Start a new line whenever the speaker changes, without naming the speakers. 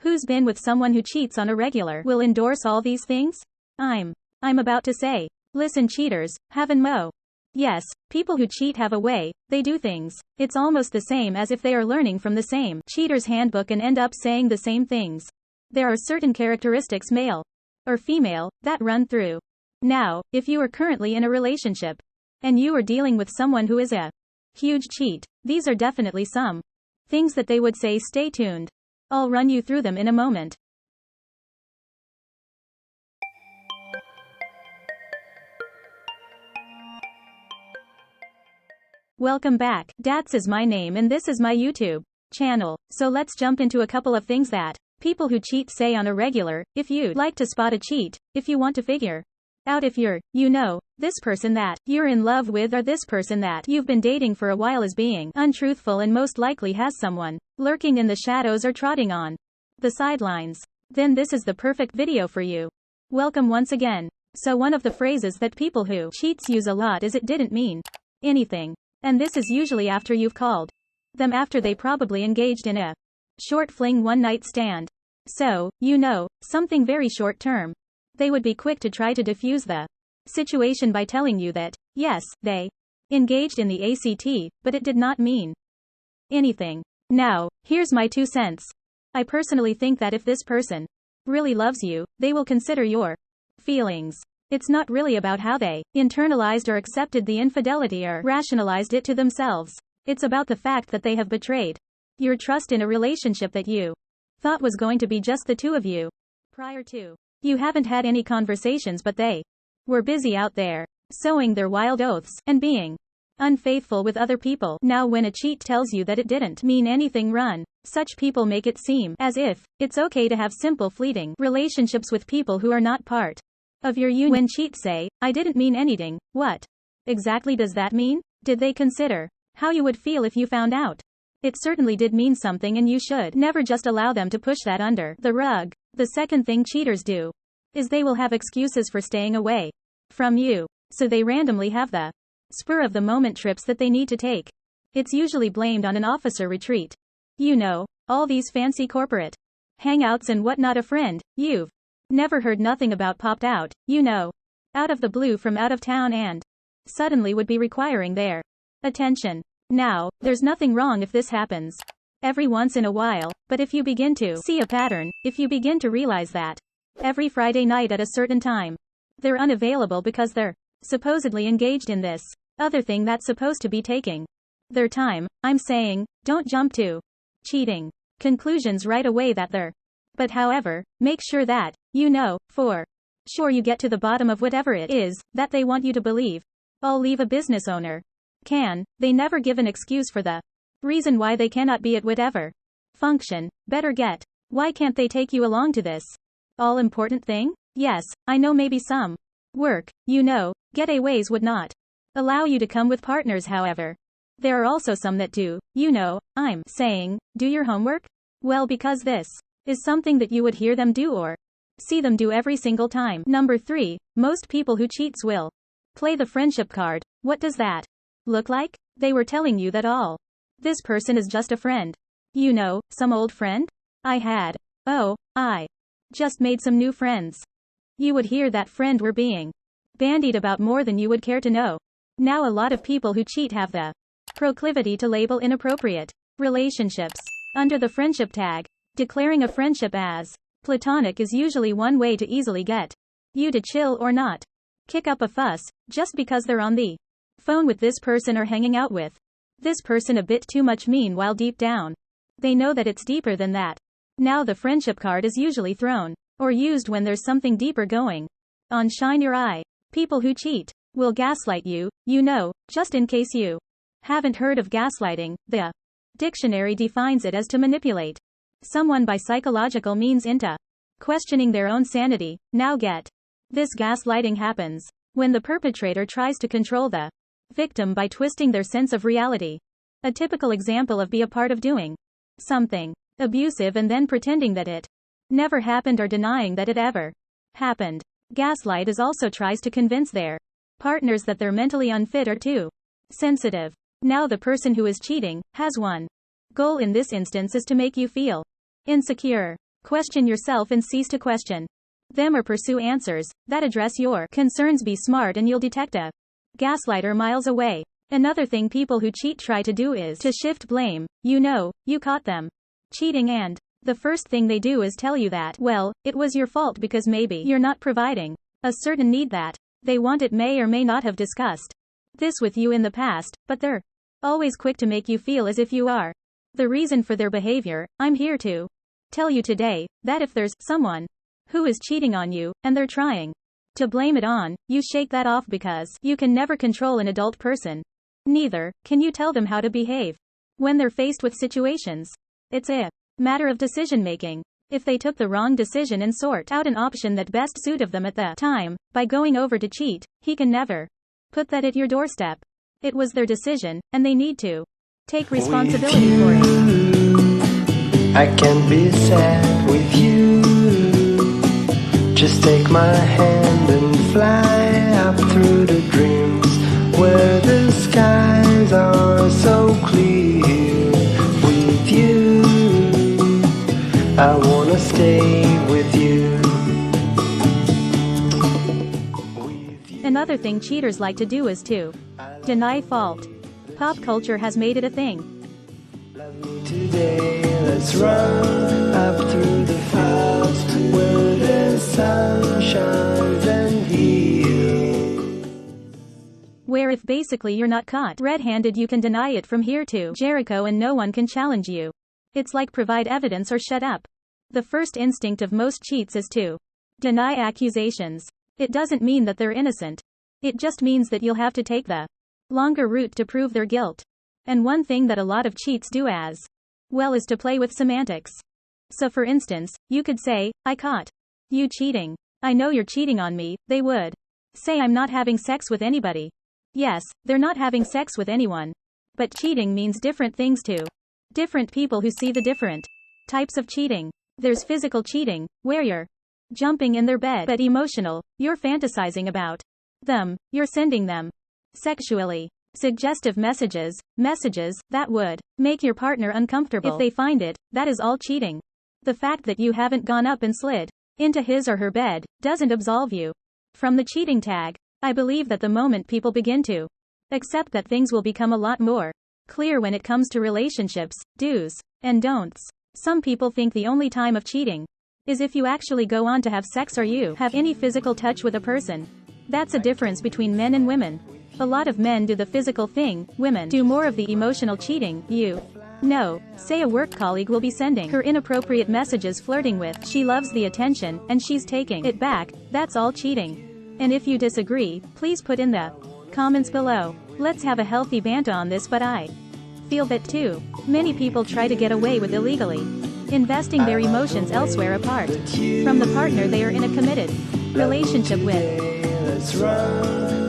Who's been with someone who cheats on a regular will endorse all these things? I'm about to say. Listen cheaters, have and mo. Yes, people who cheat have a way, they do things. It's almost the same as if they are learning from the same cheater's handbook and end up saying the same things. There are certain characteristics, male or female, that run through. Now, if you are currently in a relationship, and you are dealing with someone who is a huge cheat, these are definitely some things that they would say. Stay tuned. I'll run you through them in a moment. Welcome back. Dats is my name and this is my YouTube channel. So let's jump into a couple of things that people who cheat say on a regular. If you'd like to spot a cheat, if you want to figure out if you're, this person that you're in love with or this person that you've been dating for a while is being untruthful and most likely has someone lurking in the shadows or trotting on the sidelines, then this is the perfect video for you. Welcome once again. So one of the phrases that people who cheats use a lot is "it didn't mean anything." And this is usually after you've called them after they probably engaged in a short fling one-night stand. So, something very short term. They would be quick to try to defuse the situation by telling you that, yes, they engaged in the ACT, but it did not mean anything. Now, here's my 2 cents. I personally think that if this person really loves you, they will consider your feelings. It's not really about how they internalized or accepted the infidelity or rationalized it to themselves. It's about the fact that they have betrayed your trust in a relationship that you thought was going to be just the two of you. Prior to, you haven't had any conversations, but they were busy out there, sowing their wild oaths, and being unfaithful with other people. Now when a cheat tells you that it didn't mean anything, run. Such people make it seem as if it's okay to have simple fleeting relationships with people who are not part of your union. When cheats say, "I didn't mean anything," what exactly does that mean? Did they consider how you would feel if you found out? It certainly did mean something, and you should never just allow them to push that under the rug. The second thing cheaters do is they will have excuses for staying away from you. So they randomly have the spur of the moment trips that they need to take. It's usually blamed on an officer retreat. All these fancy corporate hangouts and whatnot. A friend you've never heard nothing about popped out, out of the blue from out of town and suddenly would be requiring their attention. Now, there's nothing wrong if this happens every once in a while, but if you begin to see a pattern, if you begin to realize that every Friday night at a certain time, they're unavailable because they're supposedly engaged in this other thing that's supposed to be taking their time, I'm saying, don't jump to cheating conclusions right away that they're. But however, make sure that, for sure you get to the bottom of whatever it is that they want you to believe. I'll leave a business owner. They never give an excuse for the reason why they cannot be at whatever function. Better get, why can't they take you along to this all important thing? Yes, I know maybe some work, getaways would not allow you to come with partners. However, there are also some that do. I'm saying, do your homework? Well, because this is something that you would hear them do or see them do every single time. Number 3, most people who cheats will play the friendship card. What does that look like? They were telling you that all this person is just a friend. Some old friend? I just made some new friends. You would hear that friend were being bandied about more than you would care to know. Now a lot of people who cheat have the proclivity to label inappropriate relationships under the friendship tag. Declaring a friendship as platonic is usually one way to easily get you to chill or not kick up a fuss, just because they're on the phone with this person or hanging out with this person a bit too much. Meanwhile, deep down, they know that it's deeper than that. Now the friendship card is usually thrown or used when there's something deeper going on. Shine your eye. People who cheat will gaslight you, just in case you haven't heard of gaslighting, the dictionary defines it as to manipulate someone by psychological means into questioning their own sanity. Now get this, gaslighting happens when the perpetrator tries to control the victim by twisting their sense of reality. A typical example of be a part of doing something abusive and then pretending that it never happened or denying that it ever happened. Gaslight is also tries to convince their partners that they're mentally unfit or too sensitive. Now the person who is cheating has one goal in this instance is to make you feel insecure. Question yourself and cease to question them or pursue answers that address your concerns. Be smart and you'll detect a gaslighter miles away. Another thing people who cheat try to do is to shift blame. You know, you caught them cheating and the first thing they do is tell you that, well, it was your fault because maybe you're not providing a certain need that they want. It may or may not have discussed this with you in the past, but they're always quick to make you feel as if you are the reason for their behavior. I'm here to tell you today that if there's someone who is cheating on you and they're trying to blame it on you, shake that off, because you can never control an adult person. Neither can you tell them how to behave when they're faced with situations. It's a matter of decision making. If they took the wrong decision and sort out an option that best suited them at the time by going over to cheat, he can never put that at your doorstep. It was their decision, and they need to take responsibility for it.
I can't be sad with you. Just take my hand and fly up through the dreams where the skies are so clear. With you, I wanna stay with you.
Another thing cheaters like to do is to deny fault. Pop culture has made it a thing.
Love me today, let's run up through the fields where the sun shines and heals.
Where if basically you're not caught red-handed, you can deny it from here to Jericho and no one can challenge you. It's like provide evidence or shut up. The first instinct of most cheats is to deny accusations. It doesn't mean that they're innocent. It just means that you'll have to take the longer route to prove their guilt. And one thing that a lot of cheats do as well is to play with semantics. So for instance, you could say, I caught you cheating. I know you're cheating on me. They would say, I'm not having sex with anybody. Yes, they're not having sex with anyone. But cheating means different things to different people who see the different types of cheating. There's physical cheating, where you're jumping in their bed, but emotional, you're fantasizing about them, you're sending them sexually suggestive messages that would make your partner uncomfortable if they find it. That is all cheating. The fact that you haven't gone up and slid into his or her bed doesn't absolve you from the cheating tag. I believe that the moment people begin to accept that, things will become a lot more clear when it comes to relationships, do's and don'ts. Some people think the only time of cheating is if you actually go on to have sex or you have any physical touch with a person. That's a difference between men and women. A lot of men do the physical thing, women do more of the emotional cheating. You know, say a work colleague will be sending her inappropriate messages flirting with she loves the attention, and she's taking it back. That's all cheating. And if you disagree, please put in the comments below. Let's have a healthy banter on this, but I feel that too many people try to get away with illegally investing their emotions elsewhere apart from the partner they are in a committed relationship with.
Let's run